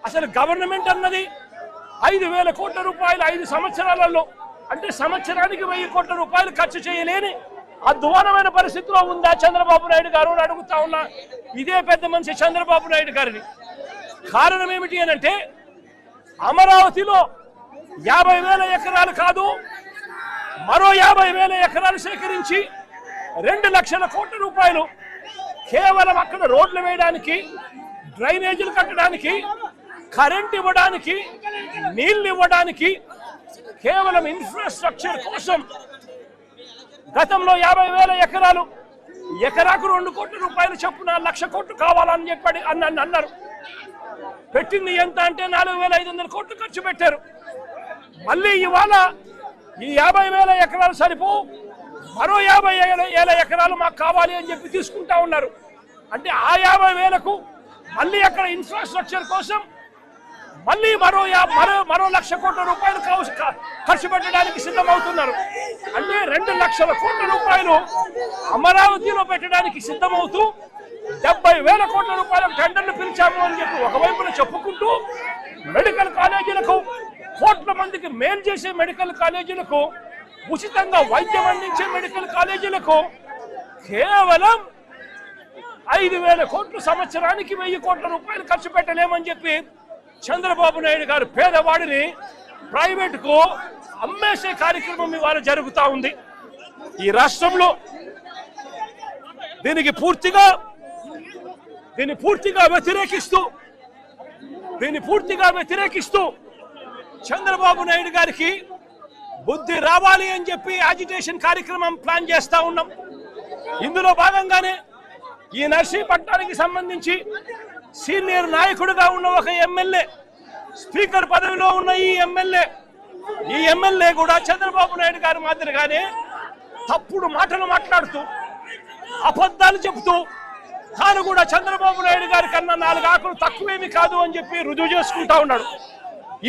అసలు గవర్నమెంట్ అన్నది 5,000 కోట్ల రూపాయలు 5 సంవత్సరాలలో, అంటే సంవత్సరానికి 1000 కోట్ల రూపాయలు ఖర్చు చేయలేని అధ్వానమైన పరిస్థితిలో ఉందా చంద్రబాబు నాయుడు గారు అని అడుగుతా ఉన్నా ఇదే పెద్ద మనిషి చంద్రబాబు నాయుడు గారిని. కారణం ఏమిటి అని అంటే, అమరావతిలో 50,000 ఎకరాలు కాదు, మరో 50,000 ఎకరాలు సేకరించి 2 లక్షల కోట్ల రూపాయలు కేవలం అక్కడ రోడ్లు వేయడానికి, డ్రైనేజీలు కట్టడానికి, కరెంట్ ఇవ్వడానికి, నీళ్లు ఇవ్వడానికి, కేవలం ఇన్ఫ్రాస్ట్రక్చర్ కోసం గతంలో 50,000 ఎకరాలు, ఎకరాకు 2 కోట్ల రూపాయలు చొప్పున 1 లక్ష కోట్లు కావాలని చెప్పి అన్నారు. పెట్టింది ఎంత అంటే 4,500 కోట్లు ఖర్చు పెట్టారు. మళ్ళీ ఇవాళ ఈ 50,000 ఎకరాలు సరిపో, మరో 50,000 ఎకరాలు మాకు కావాలి అని చెప్పి తీసుకుంటా ఉన్నారు. అంటే ఆ 50,000కు మళ్ళీ అక్కడ ఇన్ఫ్రాస్ట్రక్చర్ కోసం మళ్ళీ మరో 1 లక్ష కోట్ల రూపాయలు ఖర్చు పెట్టడానికి సిద్ధమవుతున్నారు. అంటే 2 లక్షల కోట్ల రూపాయలు అమరావతిలో పెట్టడానికి సిద్ధమవుతూ 70,000 కోట్ల రూపాయల టెండర్లు పిలిచాము అని చెప్పి ఒకవైపున చెప్పుకుంటూ, మెడికల్ కాలేజీలకు, కోట్ల మందికి మేలు చేసే మెడికల్ కాలేజీలకు, ఉచితంగా వైద్యం అందించే మెడికల్ కాలేజీలకు కేవలం 5,000 కోట్లు సంవత్సరానికి 1,000 కోట్ల రూపాయలు ఖర్చు పెట్టలేమని చెప్పి చంద్రబాబు నాయుడు గారు పేదవాడిని ప్రైవేటుకు అమ్మేసే కార్యక్రమం ఇవాళ జరుగుతూ ఉంది ఈ రాష్ట్రంలో. దీన్ని పూర్తిగా వ్యతిరేకిస్తూ చంద్రబాబు నాయుడు గారికి బుద్ధి రావాలి అని చెప్పి యాజిటేషన్ కార్యక్రమం ప్లాన్ చేస్తా ఉన్నాం. ఇందులో భాగంగానే ఈ నర్సీపట్నానికి సంబంధించి సీనియర్ నాయకుడిగా ఉన్న ఒక ఎమ్మెల్యే, స్పీకర్ పదవిలో ఉన్న ఈ ఎమ్మెల్యే కూడా చంద్రబాబు నాయుడు గారి మాదిరిగానే తప్పుడు మాటలు మాట్లాడుతూ, అబద్ధాలు చెబుతూ, తాను కూడా చంద్రబాబు నాయుడు గారి కన్నా 4 ఆకులు తక్కువేమి కాదు అని చెప్పి రుజువు చేసుకుంటా ఉన్నాడు.